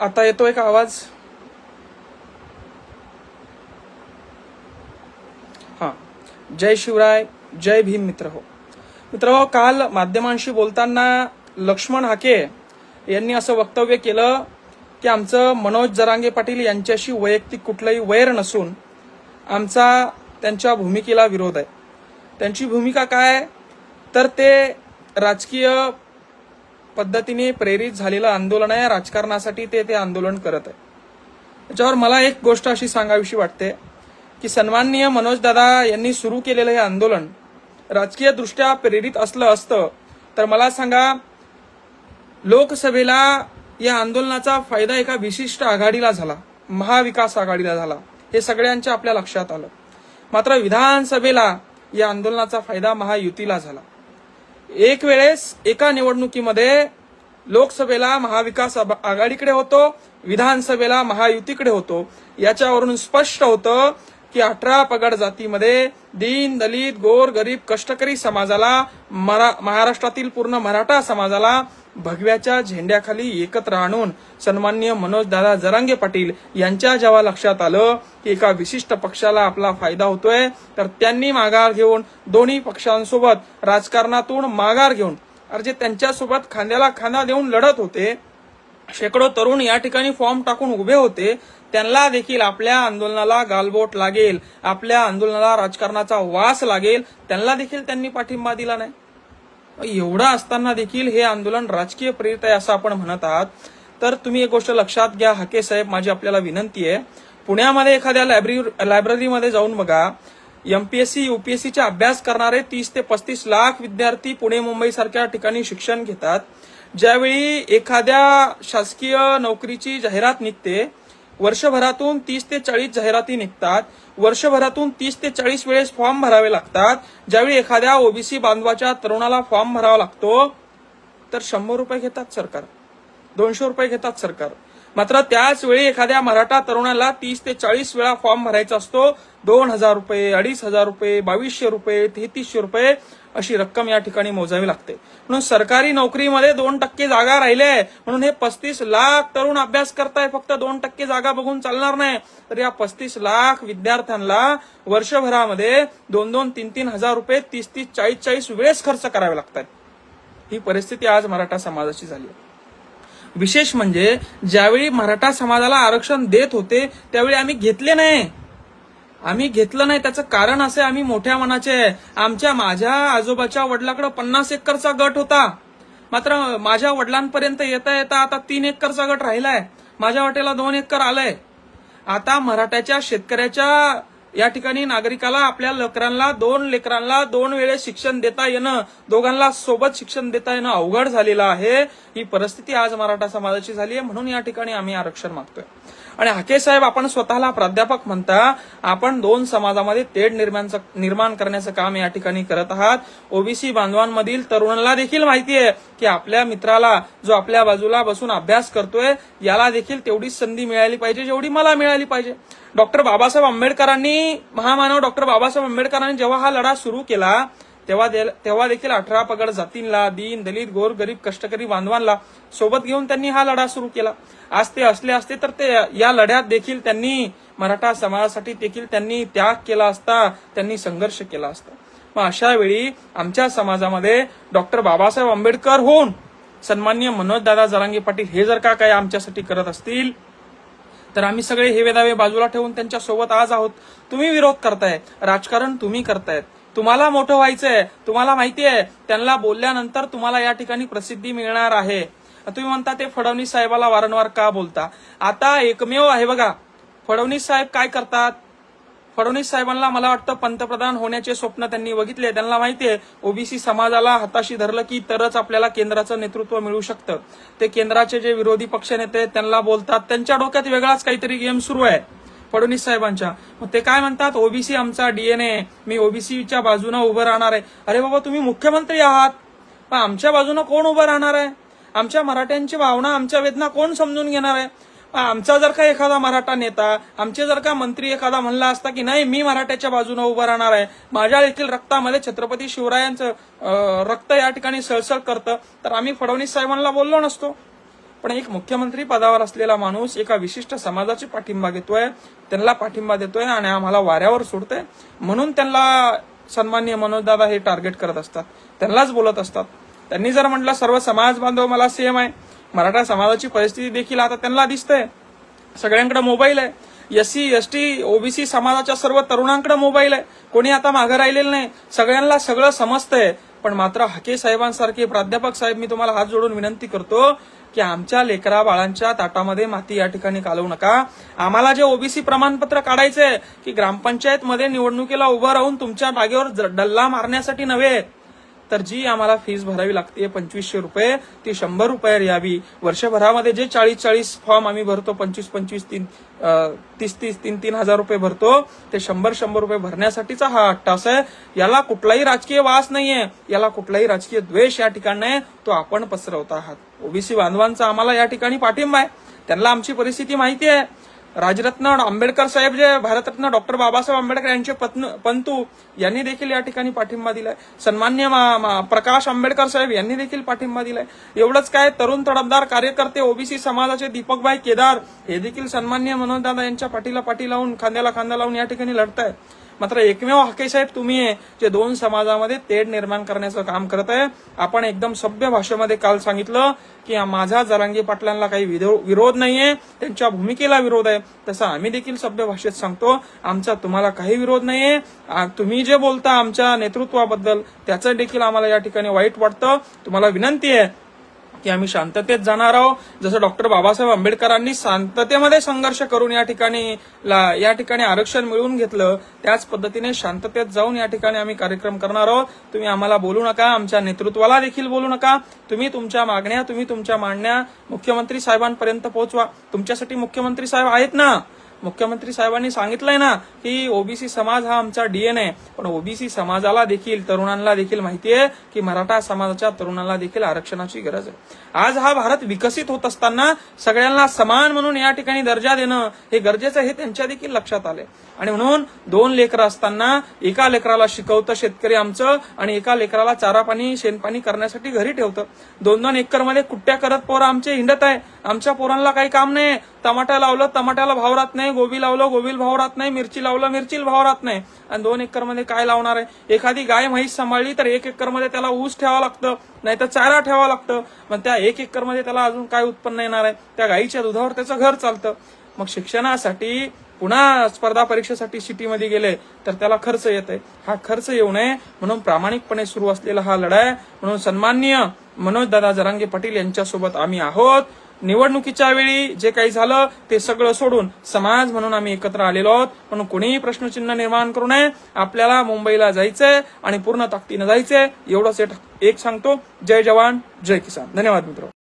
आता येतोय का आवाज? हा. जय शिवराय, जय भीम मित्र. काल माध्यमांशी बोलताना लक्ष्मण हाके यांनी असं वक्तव्य केलं की आमचं मनोज जरांगे पाटील यांच्याशी वैयक्तिक कुठलंही वैर नसून आमचा त्यांच्या भूमिकेला विरोध आहे. त्यांची भूमिका काय तर ते राजकीय पद्धतीने प्रेरित झालेलं आंदोलन आहे. राजकारणासाठी ते आंदोलन करत आहे. त्याच्यावर मला एक गोष्ट अशी सांगावीशी वाटते की सन्माननीय मनोजदादा यांनी सुरू केलेलं हे आंदोलन राजकीय दृष्ट्या प्रेरित असतं तर मला सांगा, लोकसभेला या आंदोलनाचा फायदा एका विशिष्ट आघाडीला झाला, महाविकास आघाडीला झाला, हे सगळ्यांच्या आपल्या लक्षात आलं. मात्र विधानसभेला या आंदोलनाचा फायदा महायुतीला झाला. एक वेळेस एका निवडणुकीमध्ये लोकसभेला महाविकास आघाडीकडे होतो, विधानसभेला महायुतीकडे होतो. याच्यावरून स्पष्ट होतं की 18 पगड जातीमध्ये दीन, दलित, गोर, गरीब, कष्टकरी समाजाला, महाराष्ट्रातील पूर्ण मराठा समाजाला भगव्याच्या झेंड्याखाली एकत्र आणून सन्माननीय मनोजदादा जरांगे पाटील यांच्या जेव्हा लक्षात आलं की एका विशिष्ट पक्षाला आपला फायदा होतोय, तर त्यांनी माघार घेऊन दोन्ही पक्षांसोबत राजकारणातून माघार घेऊन जे त्यांच्यासोबत खांद्याला खांदा देऊन लढत होते, शेकडो तरुण या ठिकाणी फॉर्म टाकून उभे होते, त्यांना देखील आपल्या आंदोलनाला गालबोट लागेल, आपल्या आंदोलनाला राजकारणाचा वास लागेल, त्यांना देखील त्यांनी पाठिंबा दिला नाही. एवढं असताना देखील हे आंदोलन राजकीय प्रेरित आहे असं आपण म्हणत आहात. तर तुम्ही एक गोष्ट लक्षात घ्या हाके साहेब, माझी आपल्याला विनंती आहे, पुण्यामध्ये एखाद्या लायब्ररीमध्ये जाऊन बघा. एमपीएससी यूपीएससीचा अभ्यास करणारे 30 ते 35 लाख विद्यार्थी पुणे मुंबई सारख्या ठिकाणी शिक्षण घेतात. ज्यावेळी एखाद्या शासकीय नोकरीची जाहिरात निघते, वर्षभरातून 30 ते 40 जाहिराती निघतात, वर्षभरातून 30 ते 40 वेळेस फॉर्म भरावे लागतात. ज्यावेळी एखाद्या ओबीसी बांधवाच्या तरुणाला फॉर्म भरावा लागतो तर 100 रुपये घेतात सरकार, 200 रुपये घेतात सरकार. मात्र त्याच वेळी एखाद्या मराठा तरुणाला 30 ते 40 वेळा फॉर्म भरायचा असतो, 2000 रुपये, 2500 रुपये, 2200 रुपये, 3300 रुपये अशी रक्कम या ठिकाणी मोजावी लागते. म्हणून सरकारी नोकरीमध्ये 2% जागा राहिले म्हणून हे 35 लाख तरुण अभ्यास करताय. फक्त 2% जागा बघून चालणार नाही. तर या 35 लाख विद्यार्थ्यांना वर्षभरामध्ये 2-2, 3-3 हजार रुपये 30-30, 40-40 वेळेस खर्च करावे लागतात. ही परिस्थिती आज मराठा समाजाची झाली आहे. विशेष म्हणजे ज्यावेळी मराठा समाजाला आरक्षण देत होते त्यावेळी आम्ही घेतलं नाही. त्याचं कारण असं, आम्ही मोठ्या मनाचे आहे. माझ्या आजोबाच्या वडिलाकडे 50 एकरचा गट होता, मात्र माझ्या वडिलांपर्यंत येता येता आता 3 एकरचा गट राहिलाय. माझ्या वाटेला 2 एकर आलंय. आता मराठ्याच्या शेतकऱ्याच्या या ठिकाणी नागरिकाला आपल्या दोन लेकरांना 2 वेळेस शिक्षण देता येणं, दोघांना सोबत शिक्षण देता येणं अवघड झालेलं आहे. ही परिस्थिती आज मराठा समाजाची झाली आहे. म्हणून या ठिकाणी आम्ही आरक्षण मागतोय. आणि हाके साहेब, आपण स्वतःला प्राध्यापक म्हणता, आपण 2 समाजामध्ये तेढ निर्माण करण्याचं काम या ठिकाणी करत आहात. ओबीसी बांधवांमधील तरुणांना देखील माहिती आहे की आपल्या मित्राला, जो आपल्या बाजूला बसून अभ्यास करतोय, याला देखील तेवढीच संधी मिळाली पाहिजे जेवढी मला मिळाली पाहिजे. महामानव डॉक्टर बाबासाहेब आंबेडकरांनी जेव्हा हा लढा सुरू केला तेव्हा देखील 18 पगड जातींना, दीन, दलित, गोर, गरीब, कष्टकरी बांधवांना सोबत घेऊन त्यांनी हा लढा सुरू केला. आज ते असले असते तर ते या लढ्यात देखील त्यांनी मराठा समाजासाठी देखील त्यांनी त्याग केला असता, त्यांनी संघर्ष केला असता. मग अशा वेळी आमच्या समाजामध्ये डॉक्टर बाबासाहेब आंबेडकर होऊन सन्माननीय मनोजदादा जरांगे पाटील हे जर का काय आमच्यासाठी करत असतील तर आम्ही सगळे हे वेदावे बाजूला ठेवून त्यांच्या सोबत आज आहोत. तुम्ही विरोध करताय, राजकारण तुम्ही करतायत, तुम्हाला मोठं व्हायचंय, तुम्हाला माहिती आहे त्यांना बोलल्यानंतर तुम्हाला या ठिकाणी प्रसिद्धी मिळणार आहे. तुम्ही म्हणता ते फडणवीस साहेबाला वारंवार का बोलता. आता एकमेव आहे बघा, फडणवीस साहेब काय करतात. फडणवीस साहेबांना मला वाटतं पंतप्रधान होण्याचे स्वप्न त्यांनी बघितले. त्यांना माहिती आहे ओबीसी समाजाला हाताशी धरलं की तरच आपल्याला केंद्राचं नेतृत्व मिळू शकतं. ते केंद्राचे जे विरोधी पक्षनेते त्यांना बोलतात, त्यांच्या डोक्यात वेगळाच काहीतरी गेम सुरू आहे फडणवीस साहेबांच्या. मग ते काय म्हणतात, ओबीसी आमचा डीएनए, मी ओबीसीच्या बाजूने उभं राहणार आहे. अरे बाबा, तुम्ही मुख्यमंत्री आहात, पण आमच्या बाजूने कोण उभं राहणार आहे. आमच्या मराठ्यांची भावना, आमच्या वेदना कोण समजून घेणार आहे. आमचा जर का एखादा मराठा नेता, आमचे जर का मंत्री एखादा म्हणला असता की नाही मी मराठ्याच्या बाजूने उभं राहणार आहे, माझ्या देखील रक्तामध्ये छत्रपती शिवरायांचं रक्त या ठिकाणी सळसळ करतं, तर आम्ही फडणवीस साहेबांना बोललो नसतो. पण एक मुख्यमंत्री पदावर असलेला माणूस एका विशिष्ट समाजाची पाठिंबा घेतोय, त्यांना पाठिंबा देतोय आणि आम्हाला वाऱ्यावर सोडतोय, म्हणून त्यांना सन्माननीय मनोजदादा हे टार्गेट करत असतात, त्यांनाच बोलत असतात. त्यांनी जर म्हटलं सर्व समाज बांधव मला सेम आहे, मराठा समाजाची परिस्थिती देखील आता त्यांना दिसतंय. सगळ्यांकडे मोबाईल आहे. एससी एसटी ओबीसी समाजाच्या सर्व तरुणांकडे मोबाईल आहे. कोणी आता मागे राहिलेलं नाही. सगळ्यांना सगळं समजतंय. पण मात्र हाके साहेबांसारखे प्राध्यापक साहेब, मी तुम्हाला हात जोडून विनंती करतो की आमच्या लेकरा बाळांच्या ताटामध्ये माती या ठिकाणी कालवू नका. आम्हाला जे ओबीसी प्रमाणपत्र काढायचंय की ग्रामपंचायत मध्ये निवडणुकीला उभं राहून तुमच्या जागेवर डल्ला मारण्यासाठी नव्हे, तर जी आम्हाला फीस भरावी लागते 2500 रुपये, ती 100 रुपयावर यावी. वर्षभरामध्ये जे 40 फॉर्म आम्ही भरतो, 25 3 हजार रुपये भरतो, ते 100 रुपये भरण्यासाठीचा हा अट्टास आहे. याला कुठलाही राजकीय वास नाहीये, याला कुठलाही राजकीय द्वेष या ठिकाणी नाही, तो आपण पसरवत आहात. ओबीसी बांधवांचा आम्हाला या ठिकाणी पाठिंबा आहे. त्यांना आमची परिस्थिती माहिती आहे. राजरत्न आंबेडकर साहेब, जे भारतरत्न डॉक्टर बाबासाहेब आंबेडकर यांचे पंतू, यांनी देखील या ठिकाणी पाठिंबा दिलाय. सन्मान्य प्रकाश आंबेडकर साहेब यांनी देखील पाठिंबा दिलाय. एवढंच काय, तरुण तडफदार कार्यकर्ते ओबीसी समाजाचे दीपकभाई केदार हे देखील सन्मान्य मनोजदादा यांच्या पाठीला पाठी लावून, खांद्याला खांदा लावून या ठिकाणी लढताय. मात्र एकमेव हाके साहेब तुम्ही आहे जे दोन समाजामध्ये तेढ निर्माण करण्याचं काम करत आहे. आपण एकदम सभ्य भाषेमध्ये काल सांगितलं की माझा जरांगे पाटलांना काही विरोध नाहीये, त्यांच्या भूमिकेला विरोध आहे. तसं आम्ही देखील सभ्य भाषेत सांगतो, आमचा तुम्हाला काही विरोध नाहीये. तुम्ही जे बोलता आमच्या नेतृत्वाबद्दल त्याचं देखील आम्हाला या ठिकाणी वाईट वाटतं. तुम्हाला विनंती आहे की आम्ही शांततेत जाणार आहोत. जसं डॉक्टर बाबासाहेब आंबेडकरांनी शांततेमध्ये संघर्ष करून या ठिकाणी आरक्षण मिळवून घेतलं, त्याच पद्धतीने शांततेत जाऊन या ठिकाणी आम्ही कार्यक्रम करणार आहोत. तुम्ही आम्हाला बोलू नका, आमच्या नेतृत्वाला देखील बोलू नका. तुम्ही तुमच्या मागण्या, तुम्ही तुमच्या मांडण्या मुख्यमंत्री साहेबांपर्यंत पोहोचवा. तुमच्यासाठी मुख्यमंत्री साहेब आहेत ना. मुख्यमंत्री साहेबांनी सांगितलंय ना की ओबीसी समाज हा आमचा डीएनए, पण ओबीसी समाजाला देखील, तरुणांना देखील माहितीये की मराठा समाजाच्या तरुणांना देखील आरक्षणाची गरज आहे. आज हा भारत विकसित होत असताना सगळ्यांना समान म्हणून या ठिकाणी दर्जा देणं हे गरजेचं, हे त्यांच्या देखील लक्षात आले. आणि म्हणून 2 लेकरं असताना एका लेकराला शिकवतं शेतकरी आमचं आणि एका लेकराला चारा पाणी शेणपाणी करण्यासाठी घरी ठेवतं. 2-2 एकरमध्ये कुट्ट्या करत पोरं आमचे हिंडत आहे. आमच्या पोरांना काही काम नाही. टमाटा लावलं, टमाट्याला भाव राहत नाही. गोबी लावलं, गोबीला भाव राहत नाही. मिरची लावलं, मिरचीला भाव राहत नाही. आणि 2 एकरमध्ये काय लावणार आहे? एखादी गाय म्हैस सांभाळली तर 1 एकरमध्ये त्याला ऊस ठेवावं लागतं, नाही तर चारा ठेवावं लागतं. मग त्या 1 एकरमध्ये त्याला अजून काय उत्पन्न येणार आहे? त्या गायीच्या दुधावर त्याचं घर चालतं. मग शिक्षणासाठी पुन्हा स्पर्धा परीक्षेसाठी सिटीमध्ये गेले तर त्याला खर्च येतोय. हा खर्च येऊ नये म्हणून प्रामाणिकपणे सुरू असलेला हा लढा आहे. म्हणून सन्माननीय मनोजदादा जरांगे पाटील यांच्यासोबत आम्ही आहोत. निवडणुकीच्या वेळी जे काही झालं ते सगळं सोडून समाज म्हणून आम्ही एकत्र आलेलो आहोत. म्हणून कोणीही प्रश्नचिन्ह निर्माण करू नये. आपल्याला मुंबईला जायचंय आणि पूर्ण ताकदीनं जायचंय, एवढंच एक सांगतो. जय जवान जय किसान. धन्यवाद मित्र.